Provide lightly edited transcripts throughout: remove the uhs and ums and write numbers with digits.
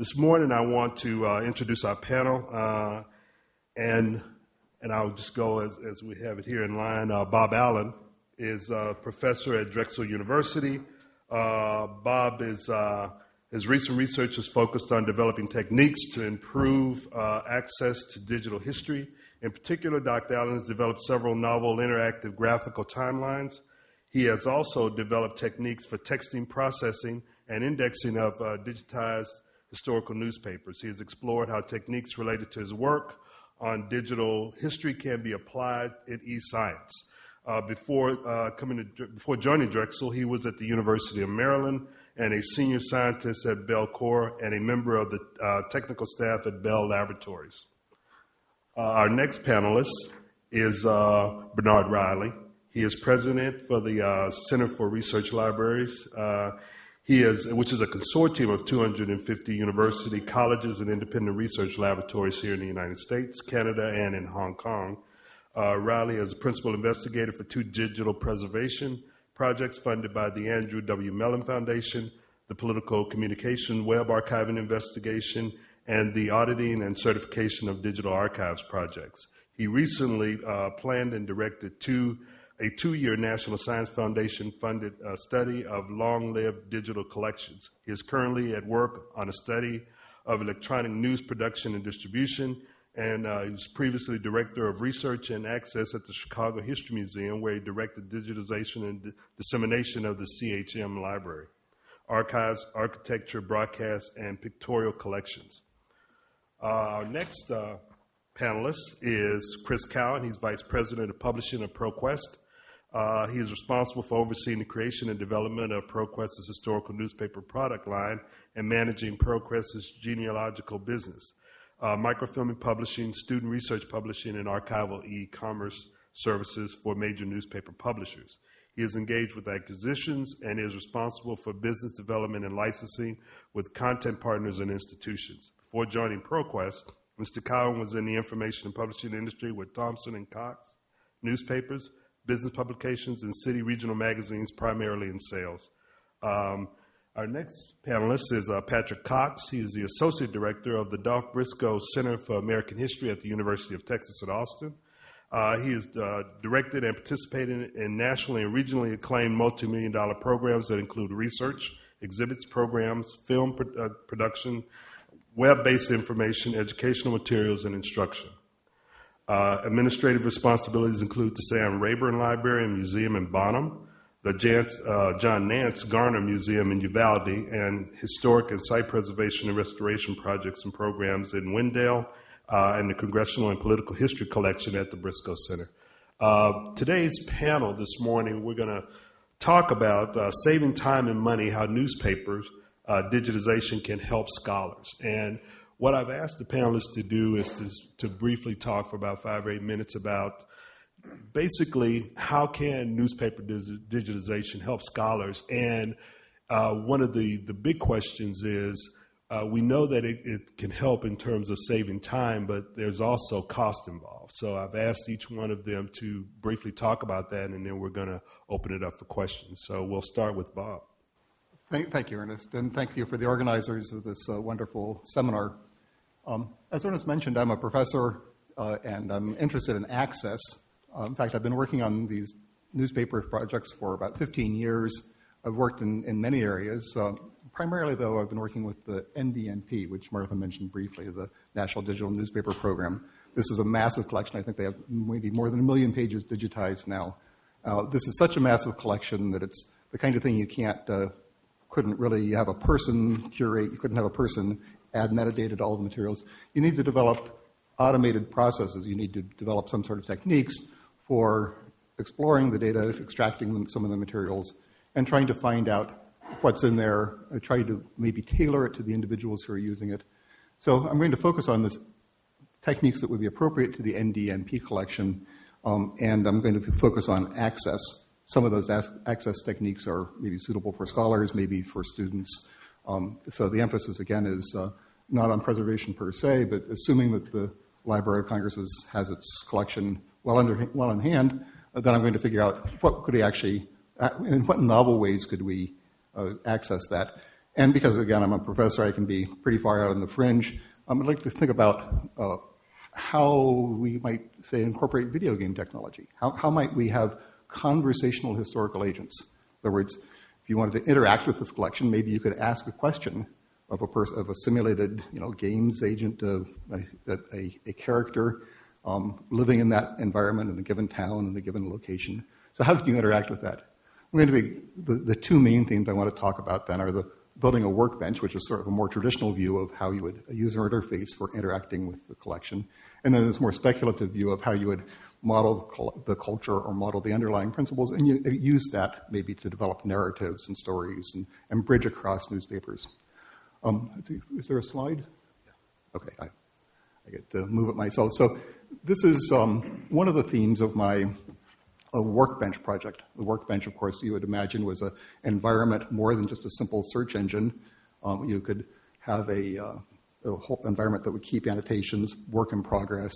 This morning I want to introduce our panel, and I'll just go as we have it here in line. Bob Allen is a professor at Drexel University. Bob his recent research is focused on developing techniques to improve access to digital history. In particular, Dr. Allen has developed several novel interactive graphical timelines. He has also developed techniques for texting processing and indexing of digitized historical newspapers. He has explored how techniques related to his work on digital history can be applied in e-science. Before joining Drexel, he was at the University of Maryland and a senior scientist at Bell Corps and a member of the technical staff at Bell Laboratories. Our next panelist is Bernard Riley. He is president for the Center for Research Libraries, which is a consortium of 250 university colleges and independent research laboratories here in the United States, Canada, and in Hong Kong. Riley is a principal investigator for 2 digital preservation projects funded by the Andrew W. Mellon Foundation, the Political Communication Web Archiving Investigation, and the Auditing and Certification of Digital Archives projects. He recently planned and directed a 2-year National Science Foundation-funded study of long-lived digital collections. He is currently at work on a study of electronic news production and distribution, and he was previously Director of Research and Access at the Chicago History Museum, where he directed digitization and dissemination of the CHM Library, archives, architecture, broadcast, and pictorial collections. Our next panelist is Chris Cowan. He's Vice President of Publishing at ProQuest. He is responsible for overseeing the creation and development of ProQuest's historical newspaper product line and managing ProQuest's genealogical business, microfilming publishing, student research publishing, and archival e-commerce services for major newspaper publishers. He is engaged with acquisitions and is responsible for business development and licensing with content partners and institutions. Before joining ProQuest, Mr. Cowan was in the information and publishing industry with Thompson & Cox newspapers, business publications, and city regional magazines, primarily in sales. Our next panelist is Patrick Cox. He is the Associate Director of the Dolph Briscoe Center for American History at the University of Texas at Austin. He has directed and participated in nationally and regionally acclaimed multi-million-dollar programs that include research, exhibits, programs, film production, web-based information, educational materials, and instruction. Administrative responsibilities include the Sam Rayburn Library and Museum in Bonham, the John Nance Garner Museum in Uvalde, and historic and site preservation and restoration projects and programs in Wendell, and the Congressional and Political History Collection at the Briscoe Center. Today's panel this morning, we're going to talk about saving time and money, how newspapers digitization can help scholars. And what I've asked the panelists to do is to briefly talk for about 5 or 8 minutes about basically how can newspaper digitization help scholars. And one of the big questions is we know that it can help in terms of saving time, but there's also cost involved. So I've asked each one of them to briefly talk about that, and then we're going to open it up for questions. So we'll start with Bob. Thank you, Ernest, and thank you for the organizers of this wonderful seminar. As Ernest mentioned, I'm a professor and I'm interested in access. In fact, I've been working on these newspaper projects for about 15 years. I've worked in many areas. Primarily, though, I've been working with the NDNP, which Martha mentioned briefly, the National Digital Newspaper Program. This is a massive collection. I think they have maybe more than 1 million pages digitized now. This is such a massive collection that it's the kind of thing you couldn't really have a person curate. You couldn't have a person add metadata to all the materials. You need to develop automated processes. You need to develop some sort of techniques for exploring the data, extracting some of the materials, and trying to find out what's in there, try to maybe tailor it to the individuals who are using it. So I'm going to focus on this techniques that would be appropriate to the NDNP collection, and I'm going to focus on access. Some of those access techniques are maybe suitable for scholars, maybe for students. So the emphasis, again, is not on preservation per se, but assuming that the Library of Congress has its collection well in hand, then I'm going to figure out what could we actually, in what novel ways could we access that. And because, again, I'm a professor, I can be pretty far out on the fringe. I'd like to think about how we might, say, incorporate video game technology. How might we have conversational historical agents? In other words, if you wanted to interact with this collection, maybe you could ask a question of a simulated, games agent, a character living in that environment in a given town in a given location. So how can you interact with that? I'm going to be the two main themes I want to talk about then are the building a workbench, which is sort of a more traditional view of how you would a user interface for interacting with the collection, and then this more speculative view of how you would model the culture or model the underlying principles, and you use that maybe to develop narratives and stories and bridge across newspapers. Is there a slide? Okay, I get to move it myself. So this is one of the themes of my workbench project. The workbench, of course, you would imagine was an environment more than just a simple search engine. You could have a whole environment that would keep annotations, work in progress.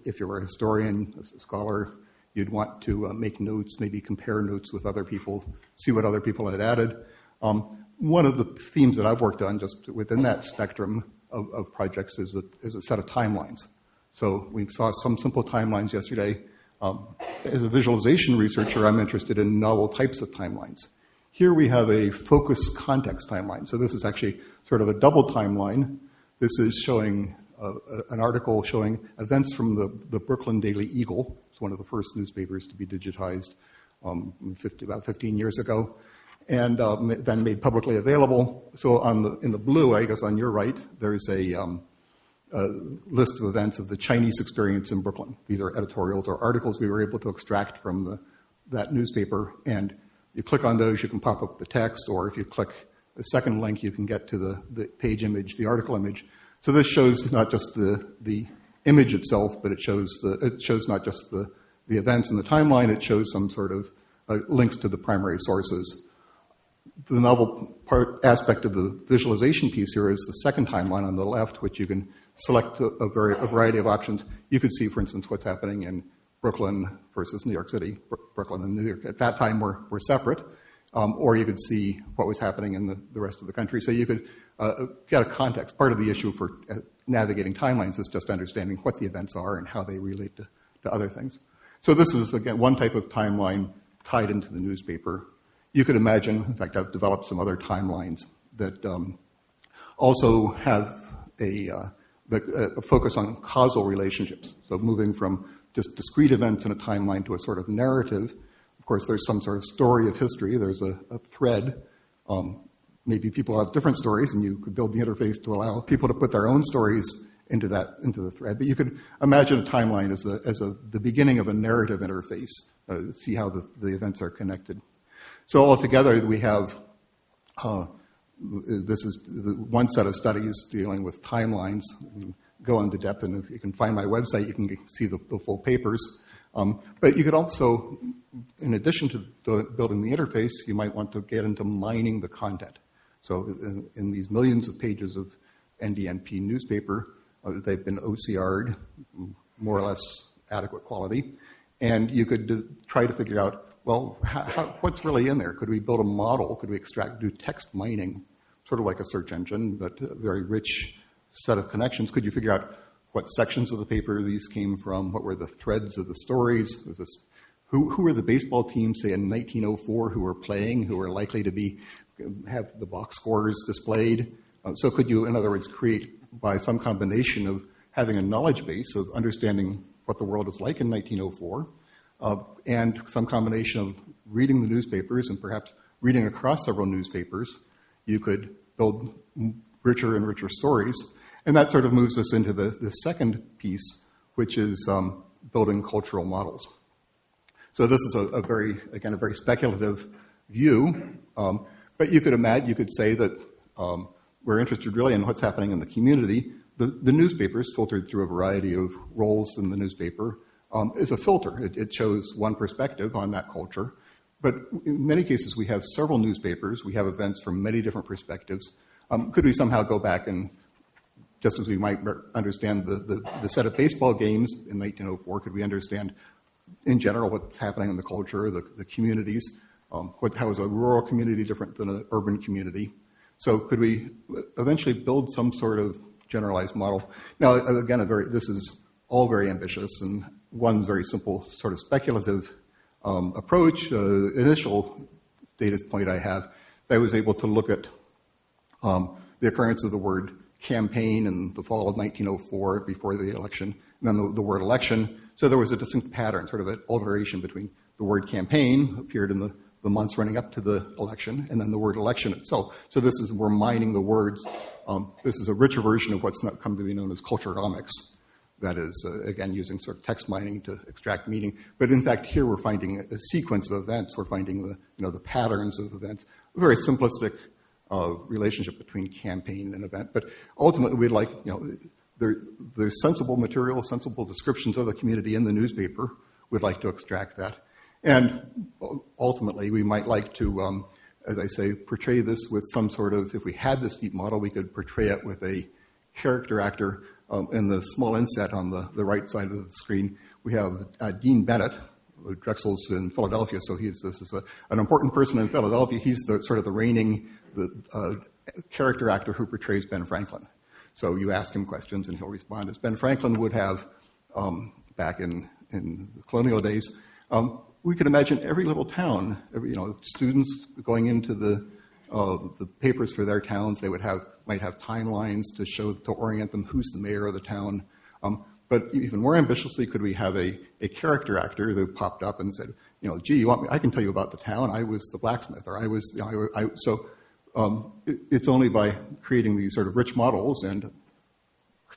If you were a historian, a scholar, you'd want to make notes, maybe compare notes with other people, see what other people had added. One of the themes that I've worked on just within that spectrum of projects is a set of timelines. So we saw some simple timelines yesterday. As a visualization researcher, I'm interested in novel types of timelines. Here we have a focus context timeline. So this is actually sort of a double timeline. This is showing an article showing events from the Brooklyn Daily Eagle. It's one of the first newspapers to be digitized about 15 years ago, and then made publicly available. So in the blue, I guess on your right, there's a list of events of the Chinese experience in Brooklyn. These are editorials or articles we were able to extract from that newspaper, and you click on those, you can pop up the text, or if you click a second link, you can get to the page image, the article image. So this shows not just the image itself, but it shows not just the events in the timeline, it shows some sort of links to the primary sources. The novel aspect of the visualization piece here is the second timeline on the left, which you can select a variety of options. You could see, for instance, what's happening in Brooklyn versus New York City. Brooklyn and New York at that time were separate, or you could see what was happening in the rest of the country. So you could get a context. Part of the issue for navigating timelines is just understanding what the events are and how they relate to other things. So this is, again, one type of timeline tied into the newspaper. You could imagine, in fact, I've developed some other timelines that also have a focus on causal relationships. So moving from just discrete events in a timeline to a sort of narrative. Of course, there's some sort of story of history. There's a thread. Maybe people have different stories, and you could build the interface to allow people to put their own stories into the thread. But you could imagine a timeline as the beginning of a narrative interface, see how the events are connected. So altogether, we have this is one set of studies dealing with timelines. Go into depth, and if you can find my website, you can see the full papers. But you could also, in addition to building the interface, you might want to get into mining the content. So in these millions of pages of NDNP newspaper, they've been OCR'd, more or less adequate quality, and you could try to figure out, well, what's really in there? Could we build a model? Could we do text mining, sort of like a search engine, but a very rich set of connections? Could you figure out what sections of the paper these came from? What were the threads of the stories? Who were the baseball teams, say, in 1904 who were playing, who were likely to have the box scores displayed? So could you, in other words, create, by some combination of having a knowledge base of understanding what the world was like in 1904, and some combination of reading the newspapers and perhaps reading across several newspapers, you could build richer and richer stories. And that sort of moves us into the second piece, which is building cultural models. So this is a very speculative view, but you could say that we're interested really in what's happening in the community. The newspaper is filtered through a variety of roles in the newspaper. Is a filter. It shows one perspective on that culture. But in many cases, we have several newspapers. We have events from many different perspectives. Could we somehow go back and, just as we might understand the set of baseball games in 1904, could we understand, in general, what's happening in the culture, the communities? How is a rural community different than an urban community? So could we eventually build some sort of generalized model? Now, again, this is all very ambitious, and one very simple sort of speculative approach. Initial data point I have, I was able to look at the occurrence of the word campaign in the fall of 1904 before the election, and then the word election. So there was a distinct pattern, sort of an alteration between the word campaign appeared in the months running up to the election, and then the word election itself. So we're mining the words. This is a richer version of what's come to be known as cultureomics. That is, again, using sort of text mining to extract meaning. But in fact, here we're finding a sequence of events. We're finding the patterns of events. A very simplistic relationship between campaign and event. But ultimately, we'd like, there's sensible material, sensible descriptions of the community in the newspaper. We'd like to extract that. And ultimately, we might like to, as I say, portray this with some sort of, if we had this deep model, we could portray it with a character actor. In the small inset on the right side of the screen, we have Dean Bennett. Drexel's in Philadelphia, so this is an important person in Philadelphia. He's the reigning character actor who portrays Ben Franklin. So you ask him questions, and he'll respond as Ben Franklin would have back in the colonial days. We could imagine every little town, students going into the papers for their towns. They might have timelines to orient them who's the mayor of the town. But even more ambitiously, could we have a character actor that popped up and said, gee, you want me? I can tell you about the town. I was the blacksmith, or I was. It's only by creating these sort of rich models and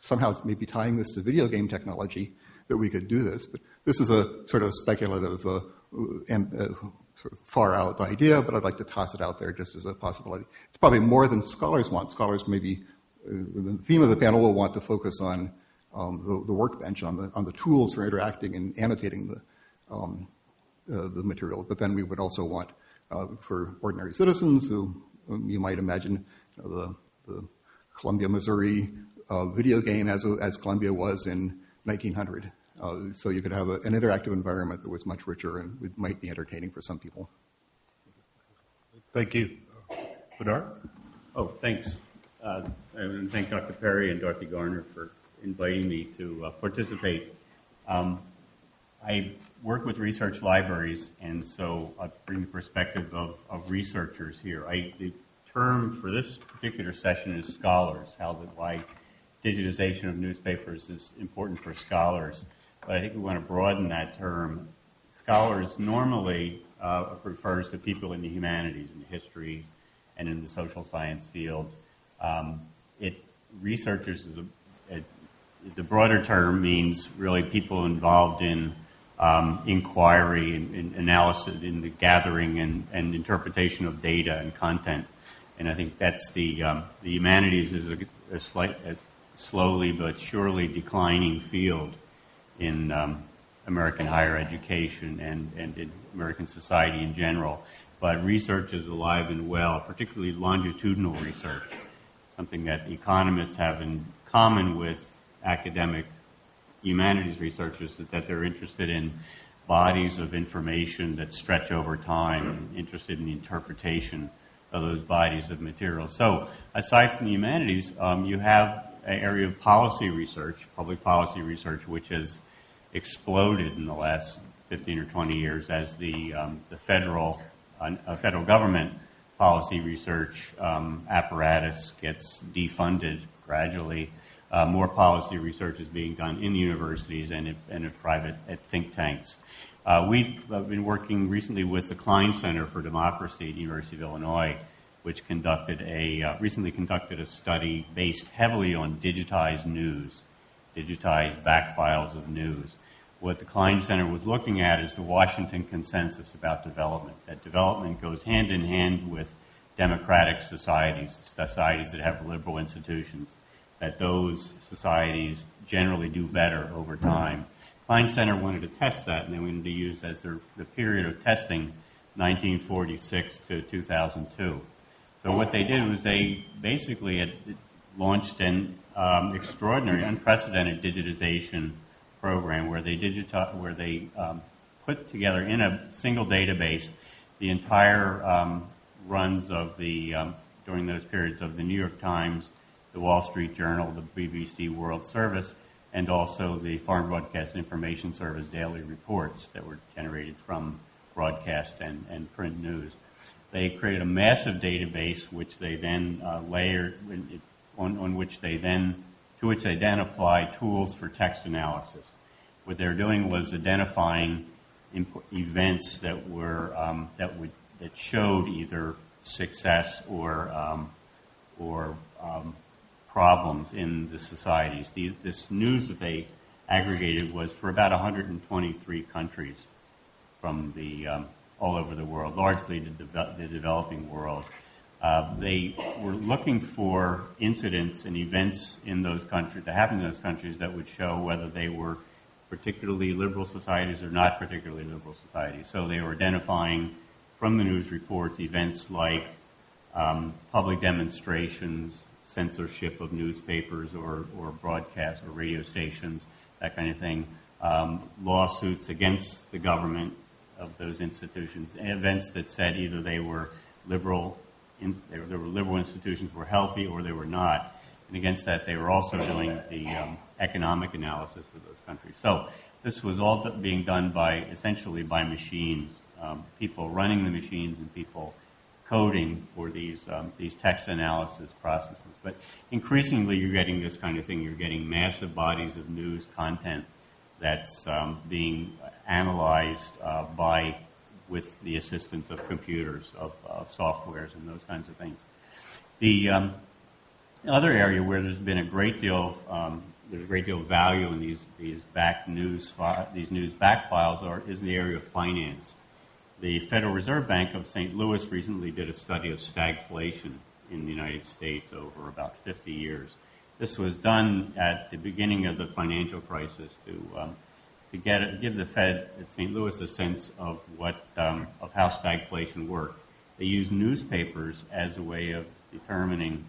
somehow maybe tying this to video game technology that we could do this. But this is a sort of speculative, sort of far out idea, but I'd like to toss it out there just as a possibility. It's probably more than scholars want. Scholars maybe, the theme of the panel will want to focus on the workbench, on the tools for interacting and annotating the material. But then we would also want, for ordinary citizens who you might imagine, the Columbia, Missouri video game as Columbia was in 1900. So you could have an interactive environment that was much richer and might be entertaining for some people. Thank you. Bernard? Oh, thanks. I want to thank Dr. Perry and Dorothy Garner for inviting me to participate. I work with research libraries, and so I bring the perspective of researchers here. The term for this particular session is scholars, why digitization of newspapers is important for scholars. But I think we want to broaden that term. Scholars normally refers to people in the humanities, in the history, and in the social science fields. Researchers is the broader term means really people involved in inquiry and analysis, in the gathering and interpretation of data and content. And I think that's the humanities is a slowly but surely declining field in American higher education and in American society in general. But research is alive and well, particularly longitudinal research, something that economists have in common with academic humanities researchers, is that they're interested in bodies of information that stretch over time, and interested in the interpretation of those bodies of material. So aside from the humanities, you have an area of policy research, public policy research, which has exploded in the last 15 or 20 years as the federal government policy research apparatus gets defunded gradually. More policy research is being done in the universities and at think tanks. We've been working recently with the Klein Center for Democracy at the University of Illinois, which recently conducted a study based heavily on digitized news, digitized back files of news. What the Klein Center was looking at is the Washington Consensus about development, that development goes hand in hand with democratic societies that have liberal institutions, that those societies generally do better over time. Klein Center wanted to test that, and they wanted to use as the period of testing 1946 to 2002. So what they did was they basically had launched an extraordinary, unprecedented digitization program where they put together in a single database the entire runs of the during those periods of the New York Times, the Wall Street Journal, the BBC World Service, and also the Foreign Broadcast Information Service daily reports that were generated from broadcast and print news. They created a massive database which they then layered, on which they then apply tools for text analysis. What they were doing was identifying events that were that showed either success or problems in the societies. This news that they aggregated was for about 123 countries from all over the world, largely the developing world. They were looking for incidents and events in those countries that happened in those countries that would show whether they were particularly liberal societies or not particularly liberal societies. So they were identifying from the news reports events like public demonstrations, censorship of newspapers or broadcast or radio stations, that kind of thing, lawsuits against the government of those institutions, and events that said either they were liberal institutions were healthy or they were not. And against that, they were also doing the economic analysis of those countries. So this was all being done essentially by machines, people running the machines and people coding for these text analysis processes. But increasingly, you're getting this kind of thing. You're getting massive bodies of news content that's being analyzed with the assistance of computers, of softwares, and those kinds of things. The other area where there's been a great deal of value in these news back files is the area of finance. The Federal Reserve Bank of St. Louis recently did a study of stagflation in the United States over about 50 years. This was done at the beginning of the financial crisis to give the Fed at St. Louis a sense of how stagflation worked. They used newspapers as a way of determining,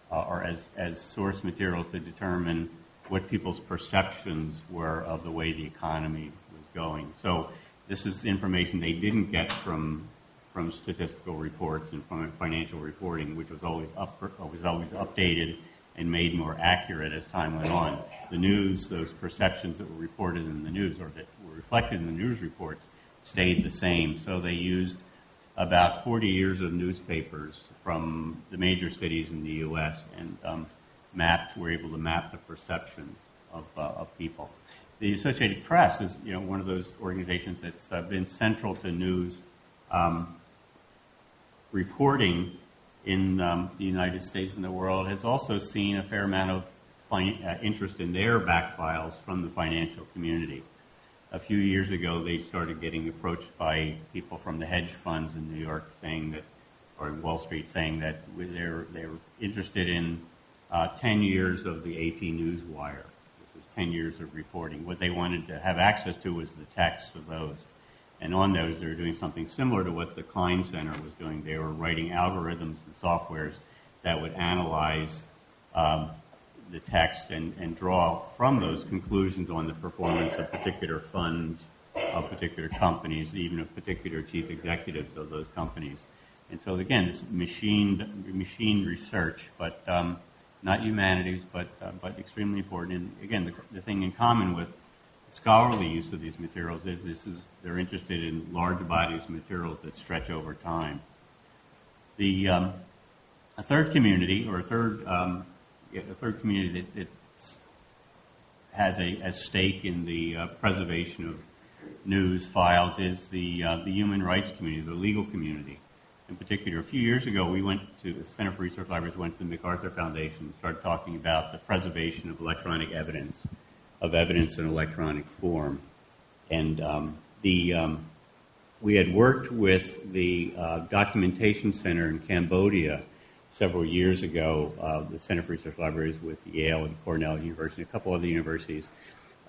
or as source material to determine what people's perceptions were of the way the economy was going. So this is information they didn't get from statistical reports and from financial reporting, which was always updated and made more accurate as time went on. The news, those perceptions that were reported in the news or that were reflected in the news reports stayed the same. So they used about 40 years of newspapers from the major cities in the U.S. and were able to map the perceptions of people. The Associated Press is one of those organizations that's been central to news reporting in the United States and the world, has also seen a fair amount of interest in their back files from the financial community. A few years ago, they started getting approached by people from the hedge funds in New York or in Wall Street saying that they were interested in 10 years of the AP News Wire. This is 10 years of reporting. What they wanted to have access to was the text of those. And on those, they were doing something similar to what the Klein Center was doing. They were writing algorithms and softwares that would analyze the text and draw from those conclusions on the performance of particular funds, of particular companies, even of particular chief executives of those companies. And so, again, this machine research, but not humanities, but extremely important. And again, the thing in common with scholarly use of these materials is they're interested in large bodies of materials that stretch over time. A third community that has a stake in the preservation of news files is the human rights community, the legal community. In particular, a few years ago, the Center for Research Libraries went to the MacArthur Foundation and started talking about the preservation of electronic evidence, in electronic form. And we had worked with the Documentation Center in Cambodia several years ago, the Center for Research Libraries with Yale and Cornell University, a couple other universities,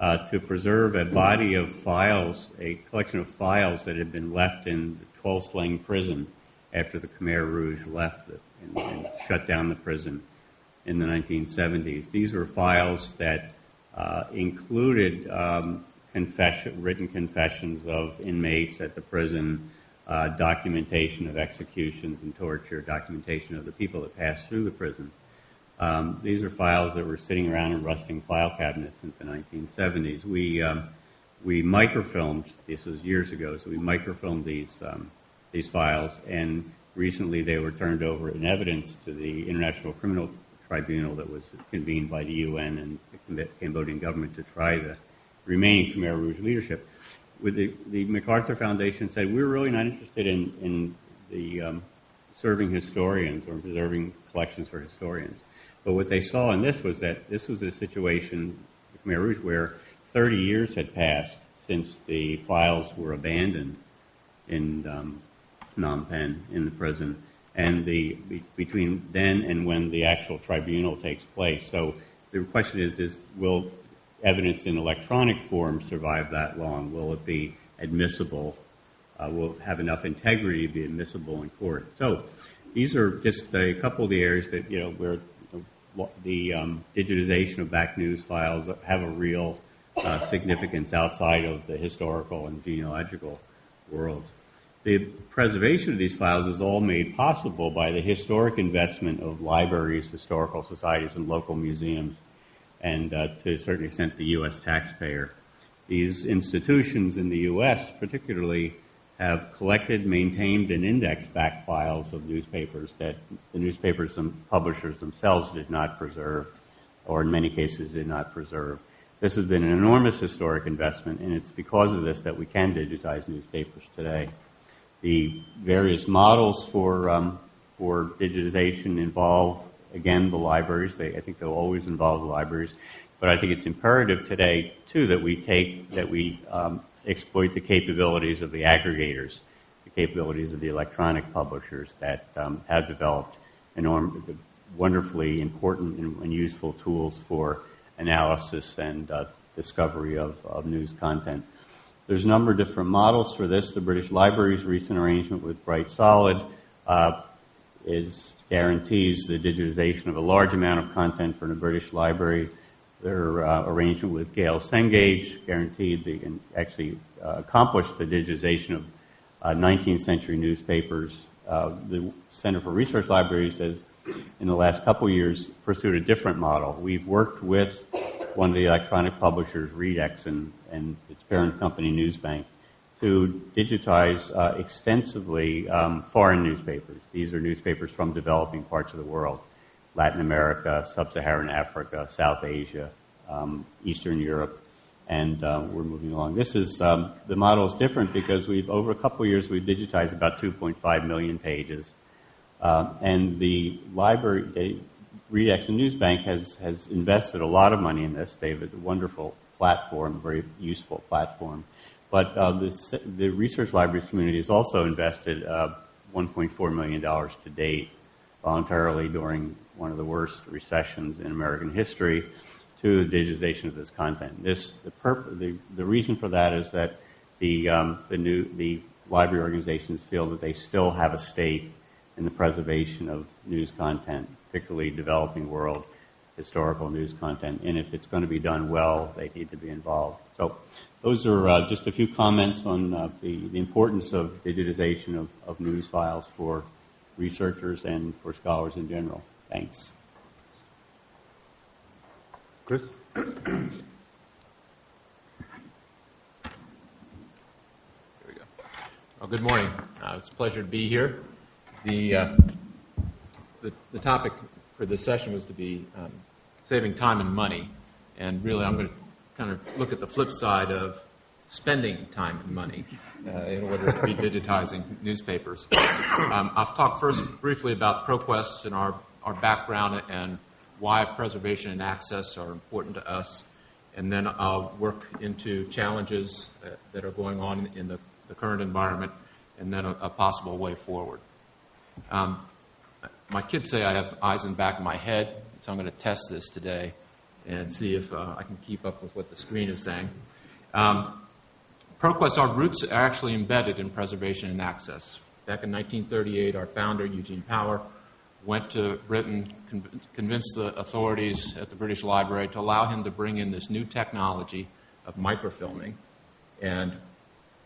to preserve a body of files, a collection of files that had been left in the 12 Sling prison after the Khmer Rouge left it and shut down the prison in the 1970s. These were files that included written confessions of inmates at the prison, documentation of executions and torture, documentation of the people that passed through the prison. These are files that were sitting around in rusting file cabinets since the 1970s. We microfilmed, this was years ago, so we microfilmed these files, and recently they were turned over in evidence to the International Criminal Tribunal that was convened by the UN and the Cambodian government to try the remaining Khmer Rouge leadership. With the MacArthur Foundation said, we're really not interested in the serving historians or preserving collections for historians. But what they saw in this was that this was a situation, Khmer Rouge, where 30 years had passed since the files were abandoned in Phnom Penh in the prison, and between then and when the actual tribunal takes place. So the question is will evidence in electronic form survive that long? Will it be admissible? Will it have enough integrity to be admissible in court? So these are just a couple of the areas that, where the digitization of back news files have a real significance outside of the historical and genealogical worlds. The preservation of these files is all made possible by the historic investment of libraries, historical societies, and local museums, and to a certain extent the U.S. taxpayer. These institutions in the U.S. particularly have collected, maintained, and indexed back files of newspapers that the newspapers and publishers themselves did not preserve, or in many cases did not preserve. This has been an enormous historic investment, and it's because of this that we can digitize newspapers today. The various models for digitization involve, again, the libraries. I think they'll always involve the libraries, but I think it's imperative today too that we exploit the capabilities of the aggregators, the capabilities of the electronic publishers that have developed wonderfully important and useful tools for analysis and discovery of news content. There's a number of different models for this. The British Library's recent arrangement with Bright Solid guarantees the digitization of a large amount of content for the British Library. Their arrangement with Gale Cengage guaranteed and actually accomplished the digitization of 19th century newspapers. The Center for Research Libraries has, in the last couple of years, pursued a different model. We've worked with one of the electronic publishers, Redex, and its parent company, Newsbank, to digitize extensively foreign newspapers. These are newspapers from developing parts of the world, Latin America, Sub-Saharan Africa, South Asia, Eastern Europe, and we're moving along. This is, the model is different because over a couple of years, we've digitized about 2.5 million pages. And the library, Redex and Newsbank has invested a lot of money in this. They have a wonderful platform, very useful platform. But the research libraries community has also invested $1.4 million to date voluntarily during one of the worst recessions in American history to the digitization of this content. The reason for that is that the library organizations feel that they still have a stake in the preservation of news content, particularly developing world historical news content. And if it's going to be done well, they need to be involved. So those are just a few comments on the importance of digitization of news files for researchers and for scholars in general. Thanks. Chris? Here we go. Well, good morning. It's a pleasure to be here. The topic for this session was to be saving time and money, and really I'm going to kind of look at the flip side of spending time and money in order to be digitizing newspapers. I've talked first briefly about ProQuest and our background and why preservation and access are important to us, and then I'll work into challenges that are going on in the current environment, and then a possible way forward. My kids say I have eyes in the back of my head, so I'm going to test this today and see if I can keep up with what the screen is saying. ProQuest, our roots are actually embedded in preservation and access. Back in 1938, our founder, Eugene Power, went to Britain, convinced the authorities at the British Library to allow him to bring in this new technology of microfilming. And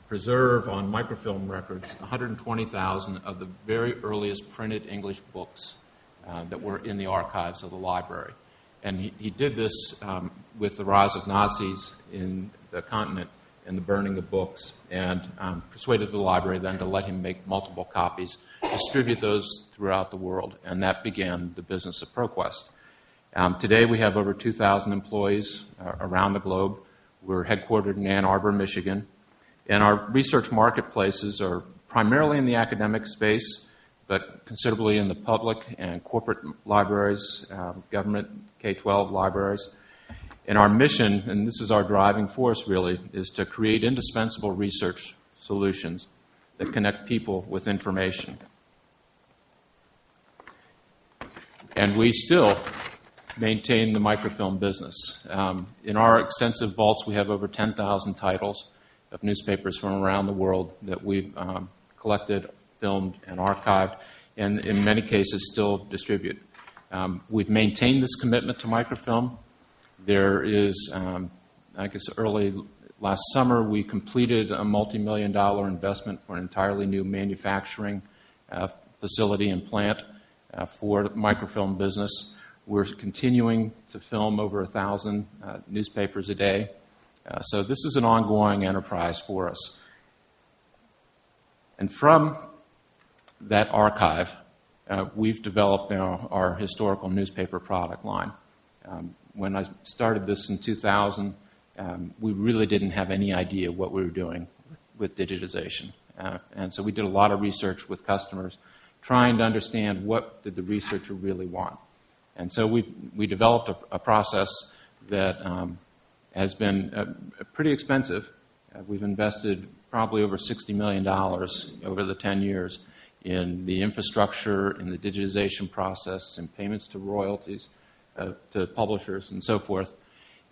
preserve on microfilm records 120,000 of the very earliest printed English books that were in the archives of the library. And he did this with the rise of Nazis in the continent and the burning of books, and persuaded the library then to let him make multiple copies, distribute those throughout the world, and that began the business of ProQuest. Today we have over 2,000 employees around the globe. We're headquartered in Ann Arbor, Michigan, and our research marketplaces are primarily in the academic space, but considerably in the public and corporate libraries, government K-12 libraries. And our mission, and this is our driving force really, is to create indispensable research solutions that connect people with information. And we still maintain the microfilm business. In our extensive vaults, we have over 10,000 titles of newspapers from around the world that we've collected, filmed, and archived, and in many cases still distribute. We've maintained this commitment to microfilm. There is, I guess early last summer, we completed a multi-million-dollar investment for an entirely new manufacturing facility and plant for the microfilm business. We're continuing to film over 1,000 newspapers a day. So this is an ongoing enterprise for us. And from that archive, we've developed now our historical newspaper product line. When I started this in 2000, we really didn't have any idea what we were doing with digitization. And so we did a lot of research with customers, trying to understand what did the researcher really want. And so we developed a process that has been pretty expensive. We've invested probably over $60 million over the 10 years in the infrastructure, in the digitization process, in payments to royalties, to publishers, and so forth.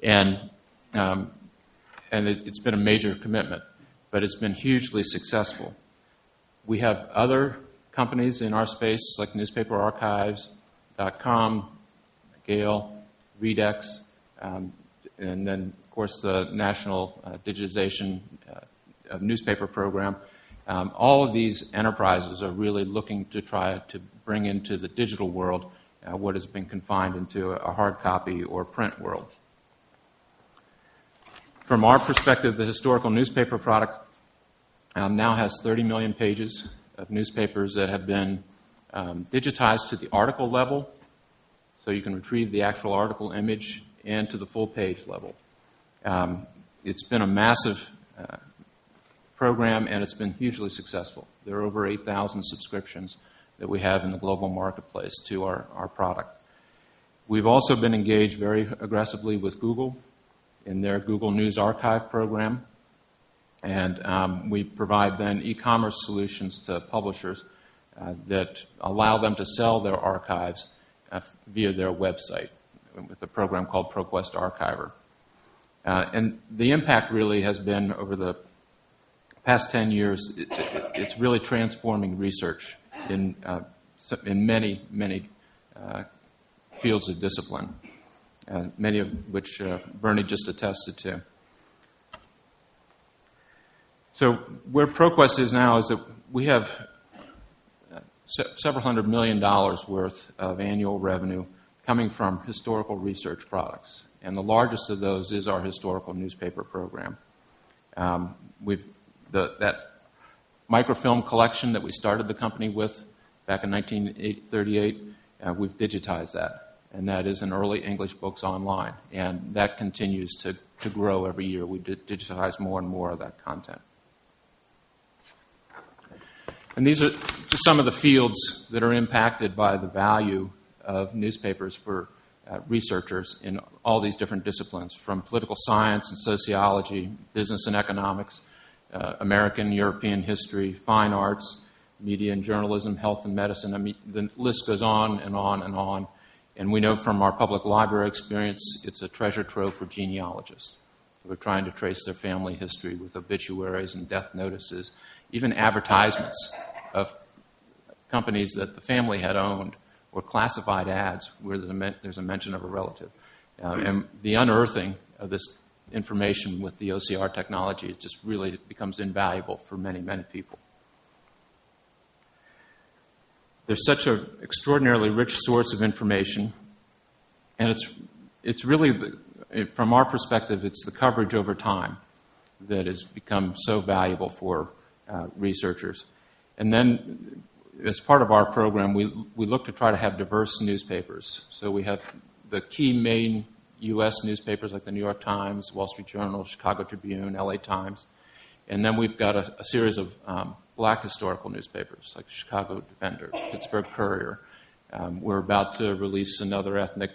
And it's been a major commitment, but it's been hugely successful. We have other companies in our space, like newspaperarchives.com, Gale, Redex, and then, of course, the National Digitization of Newspaper Program. All of these enterprises are really looking to try to bring into the digital world what has been confined into a hard copy or print world. From our perspective, the historical newspaper product now has 30 million pages of newspapers that have been digitized to the article level, so you can retrieve the actual article image, and to the full page level. It's been a massive program, and it's been hugely successful. There are over 8,000 subscriptions that we have in the global marketplace to our product. We've also been engaged very aggressively with Google in their Google News Archive program, and we provide then e-commerce solutions to publishers that allow them to sell their archives via their website with a program called ProQuest Archiver. And the impact really has been, over the past 10 years, it's really transforming research in many, many fields of discipline, many of which Bernie just attested to. So where ProQuest is now is that we have several $100 million worth of annual revenue coming from historical research products. And the largest of those is our historical newspaper program. That microfilm collection that we started the company with back in 1938, we've digitized that. And that is in early English books online. And that continues to grow every year. We digitize more and more of that content. And these are just some of the fields that are impacted by the value of newspapers for researchers in all these different disciplines, from political science and sociology, business and economics, American, European history, fine arts, media and journalism, health and medicine. I mean, the list goes on and on and on. And we know from our public library experience, it's a treasure trove for genealogists. We're trying to trace their family history with obituaries and death notices, even advertisements of companies that the family had owned, or classified ads where there's a mention of a relative. And the unearthing of this information with the OCR technology. It just really becomes invaluable for many, many people. There's such an extraordinarily rich source of information, and it's really, from our perspective, it's the coverage over time that has become so valuable for researchers. And then, as part of our program, we look to try to have diverse newspapers. So we have the key main U.S. newspapers like the New York Times, Wall Street Journal, Chicago Tribune, L.A. Times. And then we've got a series of black historical newspapers like Chicago Defender, Pittsburgh Courier. We're about to release another ethnic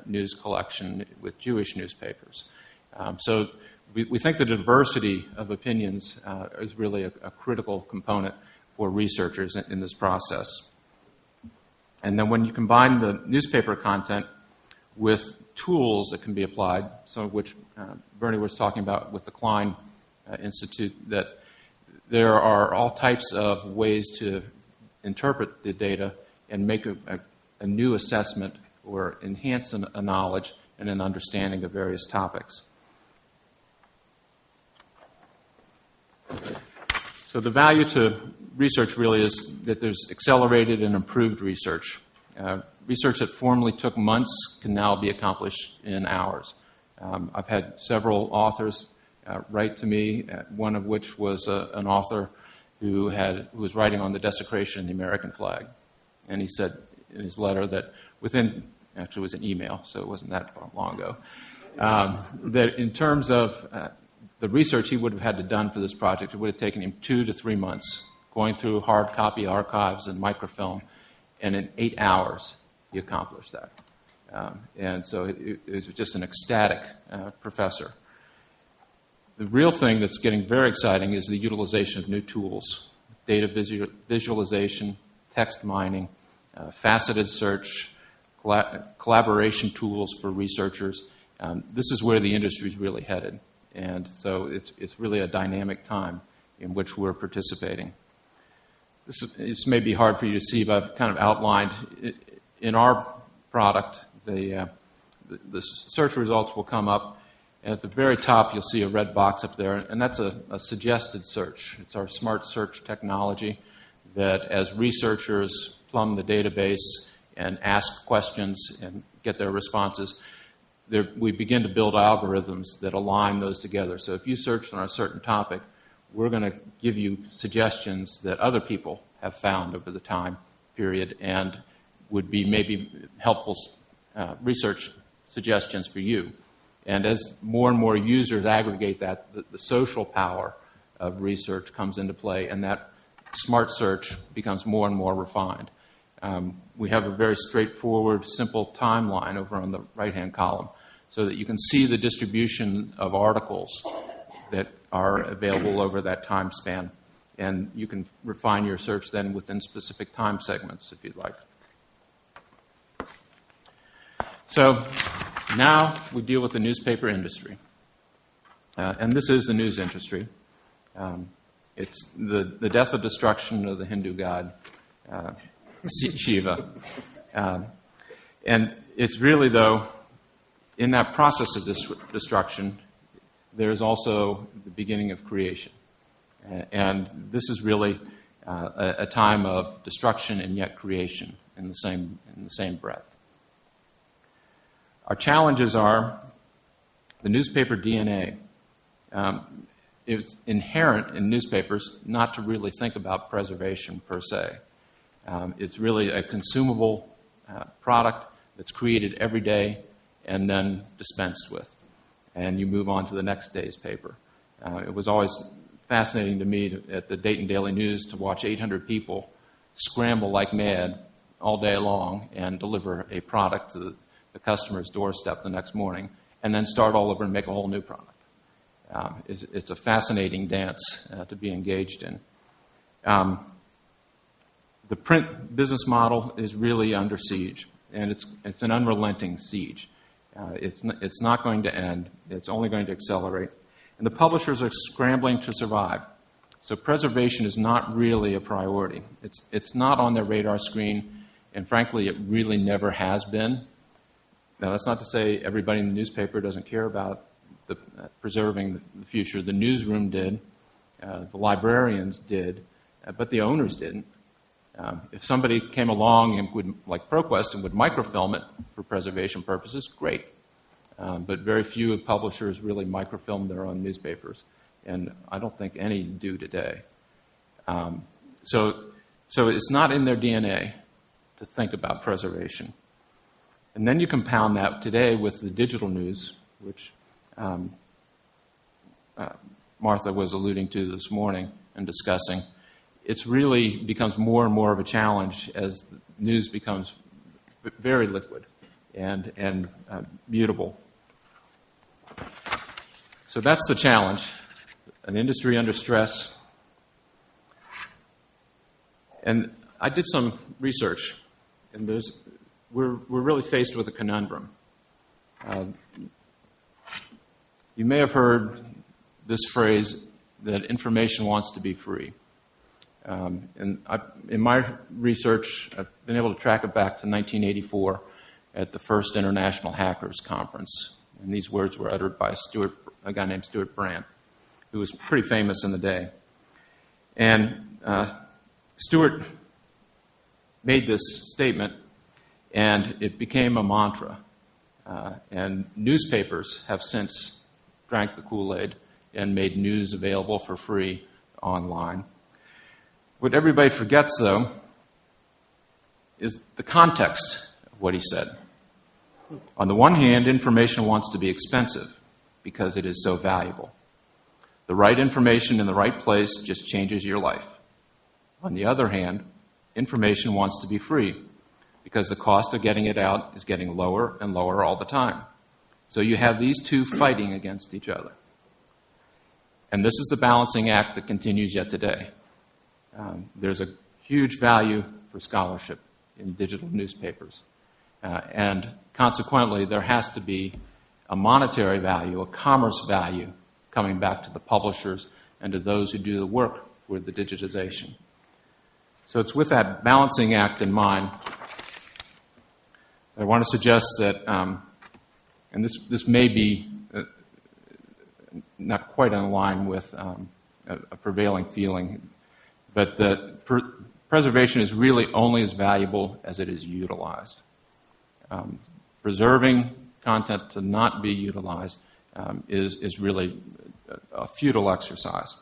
news collection with Jewish newspapers. So we think the diversity of opinions is really a critical component for researchers in this process. And then when you combine the newspaper content with tools that can be applied, some of which Bernie was talking about with the Klein Institute, that there are all types of ways to interpret the data and make a new assessment or enhance a knowledge and an understanding of various topics. So the value to research really is that there's accelerated and improved research. Research that formerly took months can now be accomplished in hours. I've had several authors write to me, one of which was an author who was writing on the desecration of the American flag. And he said in his letter that actually it was an email, so it wasn't that long ago, that in terms of the research he would have had to done for this project, it would have taken him 2 to 3 months going through hard copy archives and microfilm, and in 8 hours he accomplished that. And so it was just an ecstatic professor. The real thing that's getting very exciting is the utilization of new tools, data visualization, text mining, faceted search, collaboration tools for researchers. This is where the industry is really headed. And so it's really a dynamic time in which we're participating. This may be hard for you to see, but I've kind of outlined in our product, the search results will come up, and at the very top you'll see a red box up there, and that's a suggested search. It's our smart search technology that as researchers plumb the database and ask questions and get their responses, we begin to build algorithms that align those together. So if you searched on a certain topic, we're going to give you suggestions that other people have found over the time period and would be maybe helpful research suggestions for you. And as more and more users aggregate that, the social power of research comes into play, and that smart search becomes more and more refined. We have a very straightforward, simple timeline over on the right-hand column so that you can see the distribution of articles that are available over that time span. And you can refine your search then within specific time segments if you'd like. So now we deal with the newspaper industry. And this is the news industry. It's the death or destruction of the Hindu god Shiva. And it's really, though, in that process of this destruction, there's also the beginning of creation. And this is really a time of destruction and yet creation in the same breath. Our challenges are the newspaper DNA. It's inherent in newspapers not to really think about preservation per se. It's really a consumable product that's created every day and then dispensed with. And you move on to the next day's paper. It was always fascinating to me at the Dayton Daily News to watch 800 people scramble like mad all day long and deliver a product to the customer's doorstep the next morning and then start all over and make a whole new product. It's a fascinating dance to be engaged in. The print business model is really under siege, and it's an unrelenting siege. It's not going to end. It's only going to accelerate. And the publishers are scrambling to survive. So preservation is not really a priority. It's not on their radar screen, and frankly, it really never has been. Now, that's not to say everybody in the newspaper doesn't care about preserving the future. The newsroom did, the librarians did, but the owners didn't. If somebody came along and would, like ProQuest, and would microfilm it for preservation purposes, great. But very few publishers really microfilm their own newspapers, and I don't think any do today. So it's not in their DNA to think about preservation. And then you compound that today with the digital news, which Martha was alluding to this morning and discussing. It really becomes more and more of a challenge as the news becomes very liquid and mutable. So that's the challenge, an industry under stress. And I did some research, and we're really faced with a conundrum. You may have heard this phrase that information wants to be free. In my research, I've been able to track it back to 1984 at the first International Hackers Conference. And these words were uttered by a guy named Stuart Brand, who was pretty famous in the day. And Stuart made this statement, and it became a mantra. And newspapers have since drank the Kool-Aid and made news available for free online. What everybody forgets, though, is the context of what he said. On the one hand, information wants to be expensive because it is so valuable. The right information in the right place just changes your life. On the other hand, information wants to be free because the cost of getting it out is getting lower and lower all the time. So you have these two fighting against each other. And this is the balancing act that continues yet today. There's a huge value for scholarship in digital newspapers. And consequently, there has to be a monetary value, a commerce value, coming back to the publishers and to those who do the work with the digitization. So it's with that balancing act in mind that I want to suggest that, and this may be not quite in line with a prevailing feeling, but that preservation is really only as valuable as it is utilized. Preserving content to not be utilized is really a futile exercise.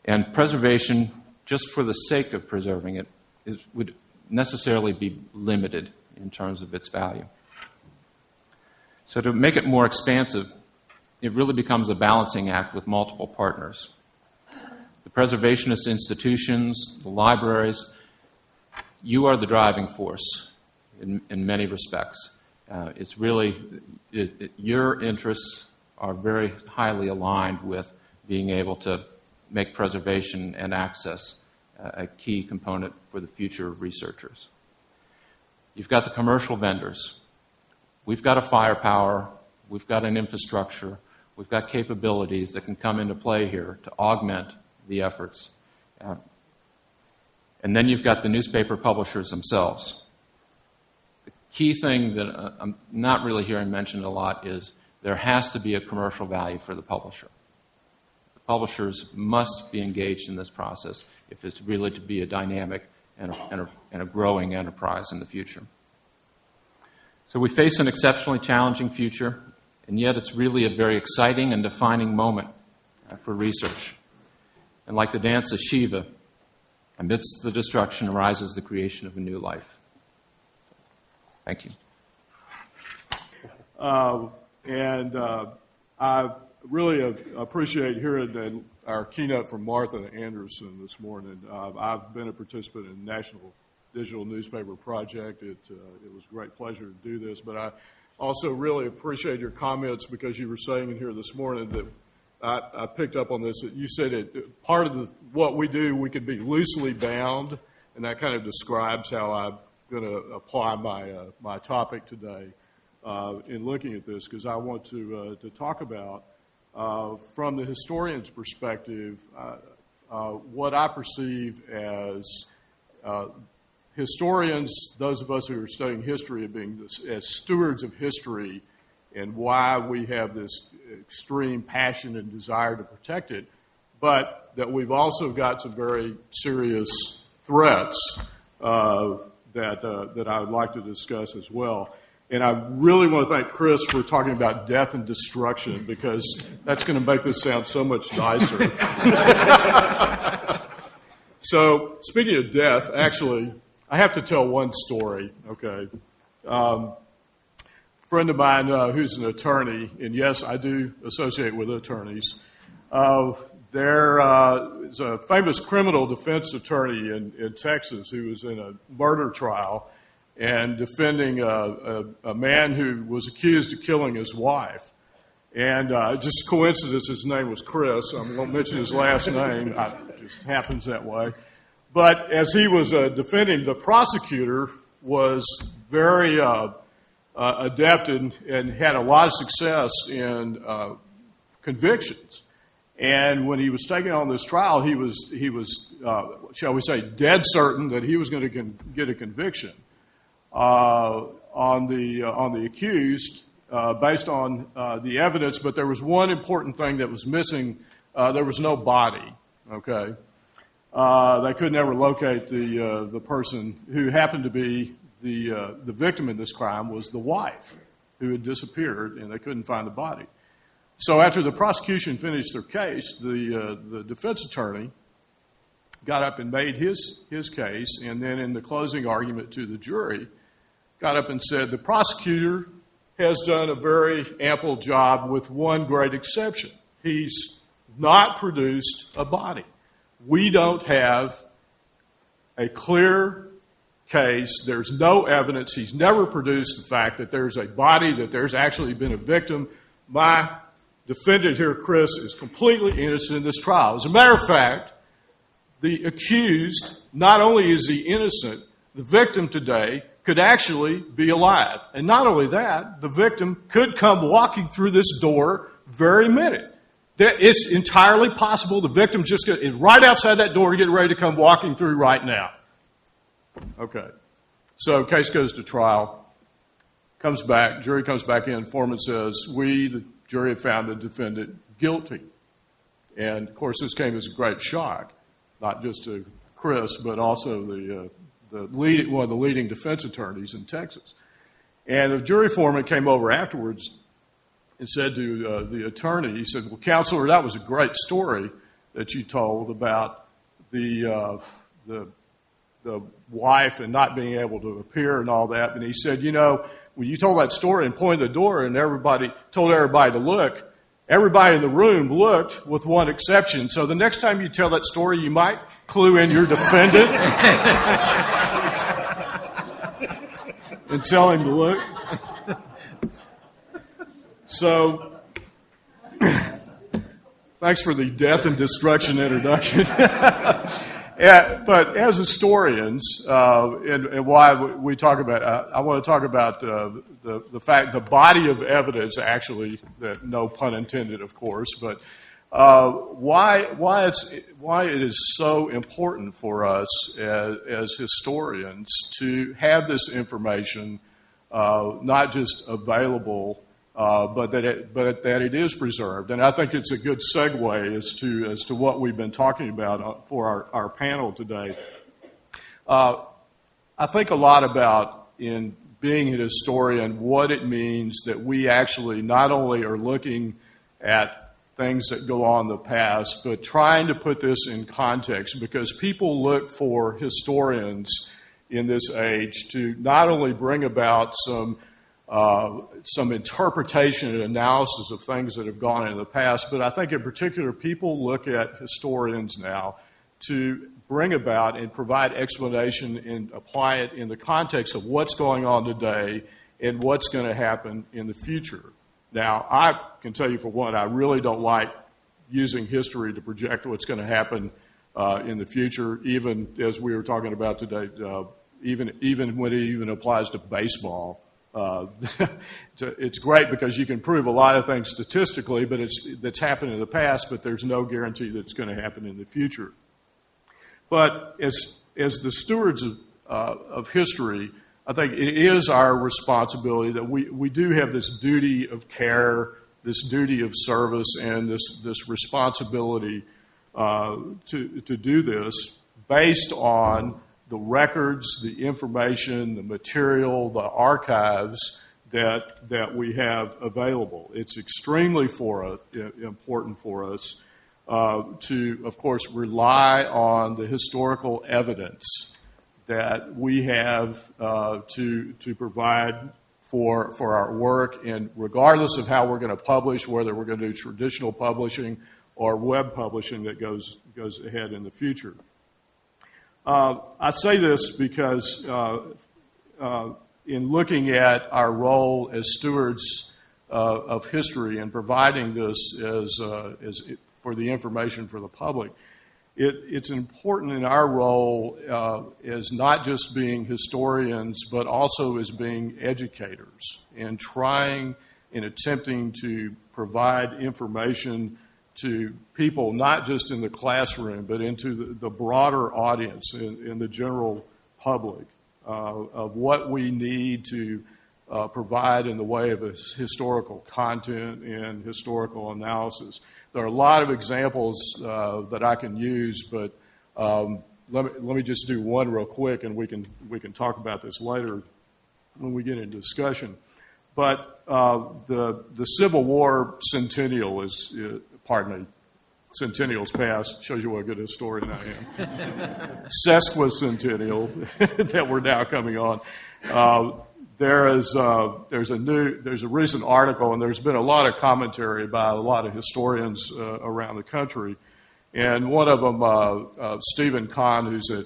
And preservation, just for the sake of preserving it, would necessarily be limited in terms of its value. So to make it more expansive, it really becomes a balancing act with multiple partners. The preservationist institutions, the libraries, you are the driving force in many respects. It's really, your interests are very highly aligned with being able to make preservation and access a key component for the future of researchers. You've got the commercial vendors. We've got a firepower. We've got an infrastructure. We've got capabilities that can come into play here to augment the efforts. And then you've got the newspaper publishers themselves. The key thing that I'm not really hearing mentioned a lot is there has to be a commercial value for the publisher. The publishers must be engaged in this process if it's really to be a dynamic and a growing enterprise in the future. So we face an exceptionally challenging future, and yet it's really a very exciting and defining moment for research. And like the dance of Shiva, amidst the destruction arises the creation of a new life. Thank you. I really appreciate hearing our keynote from Martha Anderson this morning. I've been a participant in the National Digital Newspaper Project. It was a great pleasure to do this, but I also really appreciate your comments because you were saying in here this morning that I picked up on this, that you said part of what we do, we could be loosely bound, and that kind of describes how I'm going to apply my topic today in looking at this, because I want to talk about, from the historian's perspective, what I perceive as historians, those of us who are studying history, as being as stewards of history, and why we have this extreme passion and desire to protect it, but that we've also got some very serious threats that I would like to discuss as well. And I really want to thank Chris for talking about death and destruction, because that's going to make this sound so much nicer. So, speaking of death, actually, I have to tell one story, okay? A friend of mine who's an attorney, and yes, I do associate with attorneys, there is a famous criminal defense attorney in Texas who was in a murder trial and defending a man who was accused of killing his wife. And just coincidence, his name was Chris. I won't mention his last name. It just happens that way. But as he was defending, the prosecutor was very adept and had a lot of success in convictions. And when he was taking on this trial, he was shall we say, dead certain that he was going to get a conviction on the accused based on the evidence. But there was one important thing that was missing. There was no body. Okay, they could never locate the person who happened to be the victim in this crime was the wife, who had disappeared, and they couldn't find the body. So after the prosecution finished their case, the defense attorney got up and made his case, and then in the closing argument to the jury, got up and said, the prosecutor has done a very ample job with one great exception. He's not produced a body. We don't have a clear case. There's no evidence. He's never produced the fact that there's a body, that there's actually been a victim. My defendant here, Chris, is completely innocent in this trial. As a matter of fact, the accused, not only is he innocent, the victim today could actually be alive. And not only that, the victim could come walking through this door very minute. It's entirely possible the victim just is right outside that door getting ready to come walking through right now. Okay. So case goes to trial, comes back, jury comes back in, foreman says, the jury have found the defendant guilty. And, of course, this came as a great shock, not just to Chris, but also one of the leading defense attorneys in Texas. And the jury foreman came over afterwards and said to the attorney, he said, well, counselor, that was a great story that you told about the wife and not being able to appear and all that. And he said, when you told that story and pointed the door and told everybody to look, everybody in the room looked with one exception. So the next time you tell that story, you might clue in your defendant and tell him to look. So, thanks for the death and destruction introduction. Yeah, but as historians, and why we talk about, I want to talk about the fact, the body of evidence, actually, that no pun intended, of course, but why it is so important for us as historians to have this information not just available, but that it is preserved. And I think it's a good segue as to what we've been talking about for our panel today. I think a lot about, in being a historian, what it means that we actually not only are looking at things that go on in the past, but trying to put this in context, because people look for historians in this age to not only bring about some interpretation and analysis of things that have gone on in the past, but I think in particular people look at historians now to bring about and provide explanation and apply it in the context of what's going on today and what's going to happen in the future. Now, I can tell you for one, I really don't like using history to project what's going to happen in the future, even as we were talking about today, even when it even applies to baseball. It's great because you can prove a lot of things statistically, but that's happened in the past, but there's no guarantee that it's going to happen in the future. But as the stewards of history, I think it is our responsibility that we do have this duty of care duty of service and this responsibility to do this based on the records, the information, the material, the archives that we have available. It's extremely important for us to, of course, rely on the historical evidence that we have to provide for our work, and regardless of how we're going to publish, whether we're going to do traditional publishing or web publishing that goes ahead in the future. I say this because in looking at our role as stewards of history and providing this as for the information for the public, it's important in our role as not just being historians, but also as being educators and trying and attempting to provide information to people, not just in the classroom, but into the broader audience, in the general public, of what we need to provide in the way of historical content and historical analysis. There are a lot of examples that I can use, but let me just do one real quick, and we can talk about this later when we get into discussion. But the Civil War centennial centennial's past, shows you what a good historian I am. Sesquicentennial that we're now coming on. There's a recent article, and there's been a lot of commentary by a lot of historians around the country. And one of them, Stephen Kahn, who's a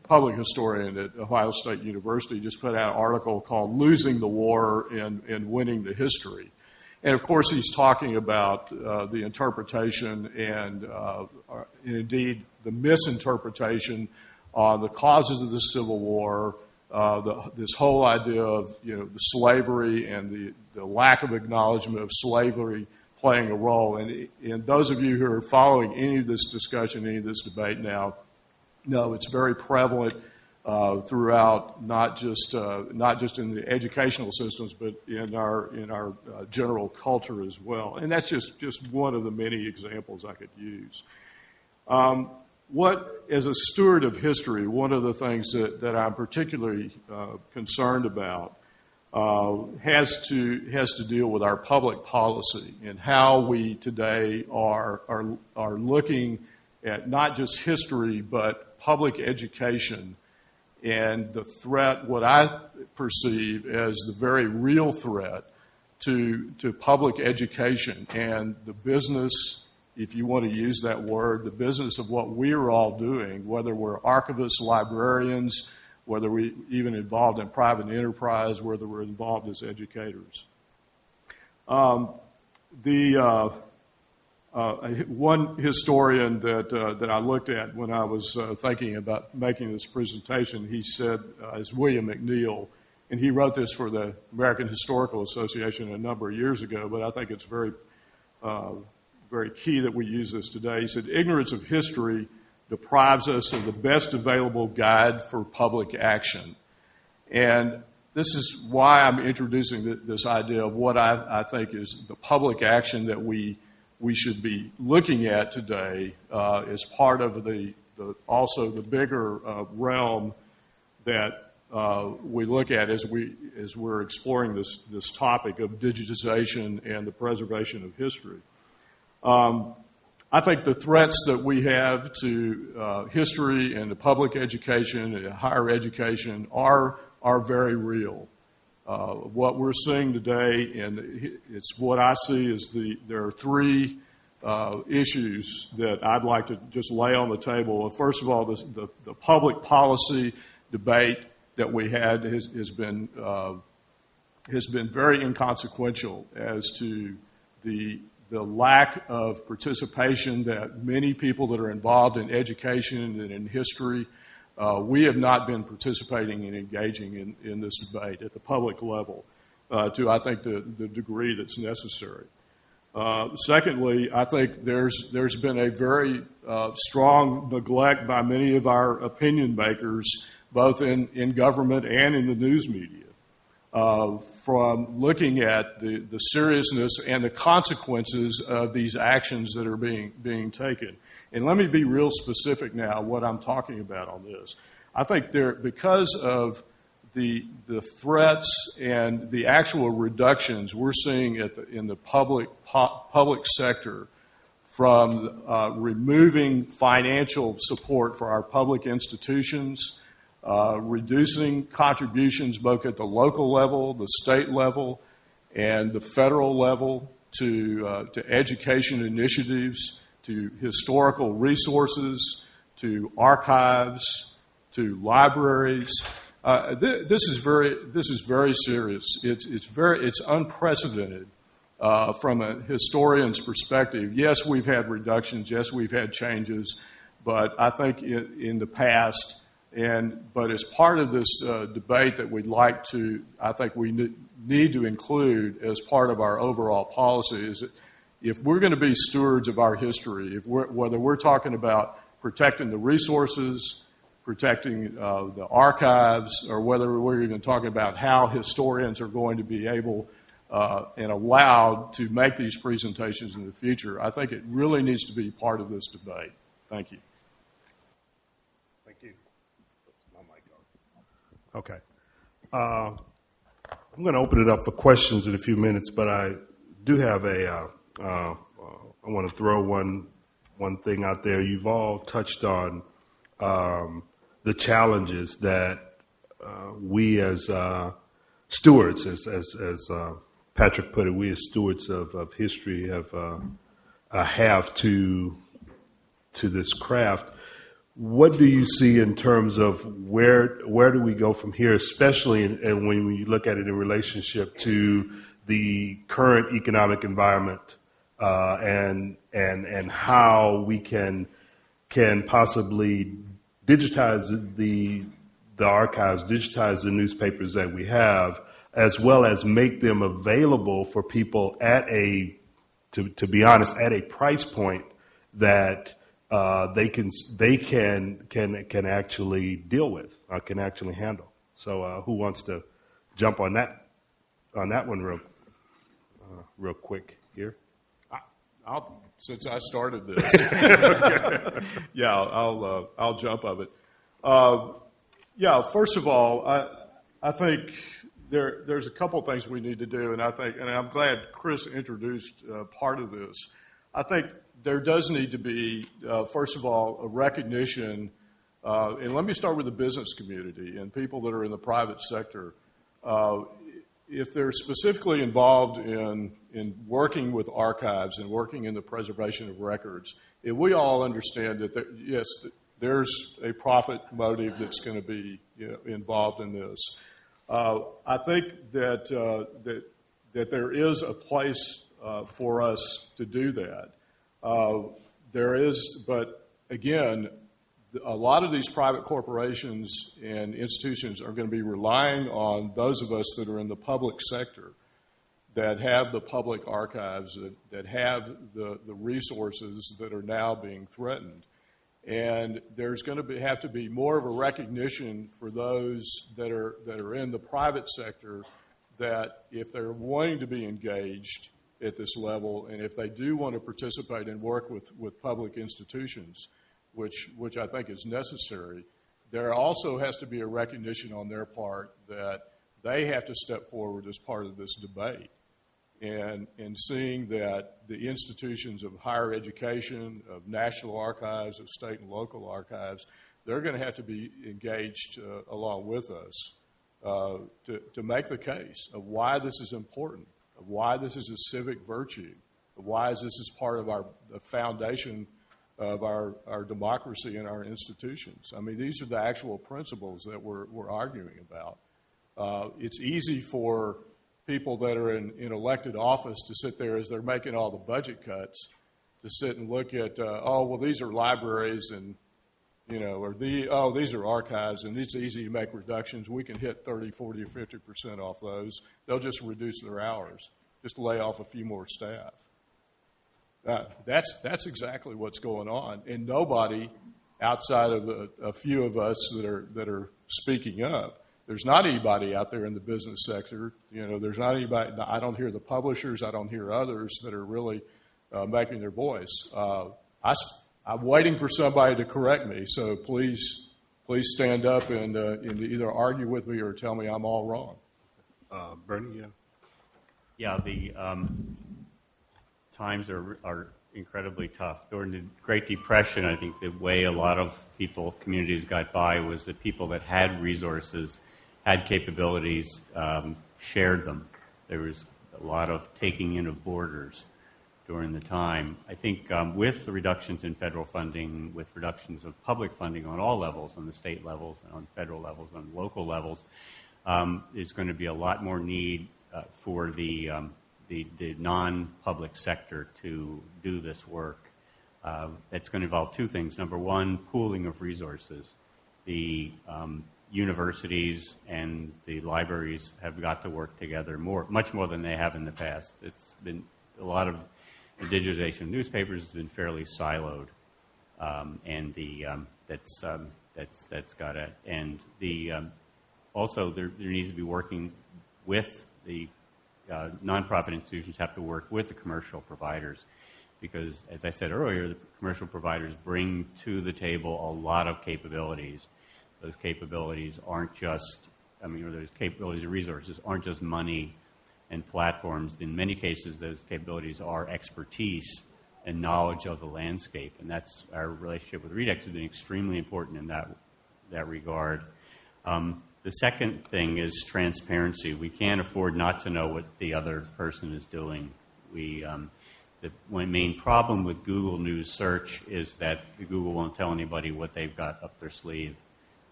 public historian at Ohio State University, just put out an article called "Losing the War and Winning the History." And of course, he's talking about the interpretation and indeed the misinterpretation on the causes of the Civil War, this whole idea of the slavery and the lack of acknowledgement of slavery playing a role. And those of you who are following any of this discussion, any of this debate now, know it's very prevalent throughout, not just in the educational systems, but in our general culture as well. And that's just one of the many examples I could use. As a steward of history, one of the things that I'm particularly concerned about has to deal with our public policy and how we today are looking at not just history but public education and the threat, what I perceive as the very real threat to public education and the business, if you want to use that word, the business of what we're all doing, whether we're archivists, librarians, whether we're even involved in private enterprise, whether we're involved as educators. One historian that I looked at when I was thinking about making this presentation, he said, is William McNeill, and he wrote this for the American Historical Association a number of years ago, but I think it's very key that we use this today. He said, "Ignorance of history deprives us of the best available guide for public action." And this is why I'm introducing this idea of what I think is the public action that we should be looking at today as part of also the bigger realm that we look at as we're exploring this topic of digitization and the preservation of history. I think the threats that we have to history and to public education and higher education are very real. What we're seeing today, and it's what I see, is there are three issues that I'd like to just lay on the table. First of all, the public policy debate that we had has been very inconsequential as to the lack of participation that many people that are involved in education and in history, we have not been participating and engaging in this debate at the public level to, I think, the degree that's necessary. Secondly, I think there's been a very strong neglect by many of our opinion makers, both in government and in the news media, from looking at the seriousness and the consequences of these actions that are being taken. And let me be real specific now what I'm talking about on this. I think because of the threats and the actual reductions we're seeing in the public sector from removing financial support for our public institutions, reducing contributions both at the local level, the state level, and the federal level to education initiatives, to historical resources, to archives, to libraries. This is very serious. It's unprecedented from a historian's perspective. Yes, we've had reductions. Yes, we've had changes, but I think in the past. But as part of this debate that we'd like to, I think we need to include as part of our overall policy is that if we're going to be stewards of our history, whether we're talking about protecting the resources, protecting the archives, or whether we're even talking about how historians are going to be able and allowed to make these presentations in the future, I think it really needs to be part of this debate. Thank you. Thank you. My mic on. Okay. I'm going to open it up for questions in a few minutes, but I do have I want to throw one thing out there. You've all touched on the challenges that we as stewards, as Patrick put it, we as stewards of history have to this craft. What do you see in terms of where do we go from here, especially and when you look at it in relationship to the current economic environment and how we can possibly digitize the archives, digitize the newspapers that we have, as well as make them available for people at to be honest, at a price point that they can actually deal with, can actually handle. So who wants to jump on that one real quick here? Since I started this, yeah, I'll jump of it. Yeah, first of all, I think there's a couple things we need to do, and I'm glad Chris introduced part of this. I think there does need to be, first of all, a recognition, and let me start with the business community and people that are in the private sector. If they're specifically involved in working with archives and working in the preservation of records, if we all understand that, yes, there's a profit motive that's going to be involved in this. I think that there is a place for us to do that. There is, but again, a lot of these private corporations and institutions are going to be relying on those of us that are in the public sector that have the public archives, that have the resources that are now being threatened. And there's going to have to be more of a recognition for those that are in the private sector that if they're wanting to be engaged at this level, and if they do want to participate and work with public institutions, which I think is necessary, there also has to be a recognition on their part that they have to step forward as part of this debate and seeing that the institutions of higher education, of national archives, of state and local archives, they're going to have to be engaged along with us to make the case of why this is important, of why this is a civic virtue, of why this is part of the foundation of our democracy and our institutions. I mean, these are the actual principles that we're arguing about. It's easy for people that are in elected office to sit there as they're making all the budget cuts to sit and look at, these are libraries and, these are archives and it's easy to make reductions. We can hit 30, 40, or 50% off those. They'll just reduce their hours, just lay off a few more staff. That's exactly what's going on, and nobody outside of a few of us that are speaking up, there's not anybody out there in the business sector. There's not anybody. I don't hear the publishers. I don't hear others that are really making their voice. I'm waiting for somebody to correct me. So please stand up and either argue with me or tell me I'm all wrong. Bernie, yeah. Yeah, the times are incredibly tough. During the Great Depression, I think the way a lot of communities got by was that people that had resources, had capabilities, shared them. There was a lot of taking in of borders during the time. I think with the reductions in federal funding, with reductions of public funding on all levels, on the state levels, on federal levels, on local levels, there's going to be a lot more need for the non-public sector to do this work. It's going to involve two things. Number one, pooling of resources. The universities and the libraries have got to work together much more than they have in the past. It's been a lot of the digitization of newspapers has been fairly siloed, and that's got it. And also there needs to be working with the nonprofit institutions have to work with the commercial providers because, as I said earlier, the commercial providers bring to the table a lot of capabilities. Those capabilities aren't just, those capabilities and resources aren't just money and platforms. In many cases, those capabilities are expertise and knowledge of the landscape, and that's our relationship with REDX has been extremely important in that regard. The second thing is transparency. We can't afford not to know what the other person is doing. The main problem with Google News search is that Google won't tell anybody what they've got up their sleeve,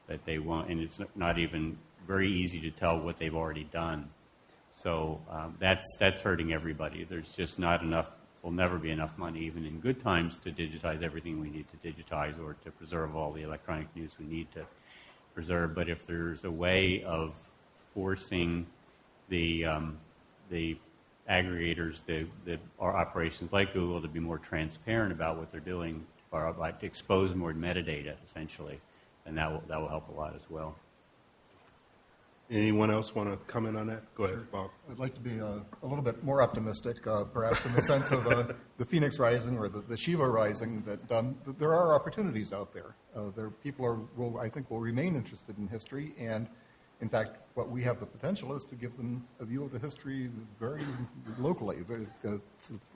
that they won't, and it's not even very easy to tell what they've already done. So that's hurting everybody. There's just not enough, will never be enough money, even in good times, to digitize everything we need to digitize or to preserve all the electronic news we need to preserve. But if there's a way of forcing the aggregators, the operations like Google, to be more transparent about what they're doing, or like to expose more metadata, essentially, and that will help a lot as well. Anyone else want to comment on that? Go ahead, Bob. I'd like to be a little bit more optimistic, perhaps in the sense of the Phoenix Rising or the Shiva Rising, that there are opportunities out there. People will remain interested in history, and in fact, what we have the potential is to give them a view of the history very locally. To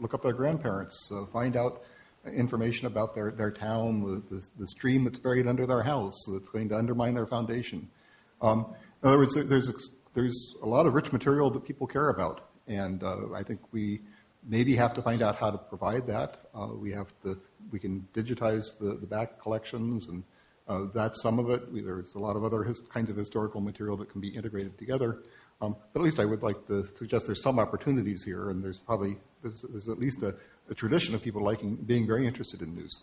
look up their grandparents, find out information about their town, the stream that's buried under their house that's going to undermine their foundation. In other words, there's a lot of rich material that people care about, and I think we maybe have to find out how to provide that. We can digitize the back collections, and that's some of it. There's a lot of other kinds of historical material that can be integrated together. But at least I would like to suggest there's some opportunities here, and there's at least a tradition of people being very interested in news.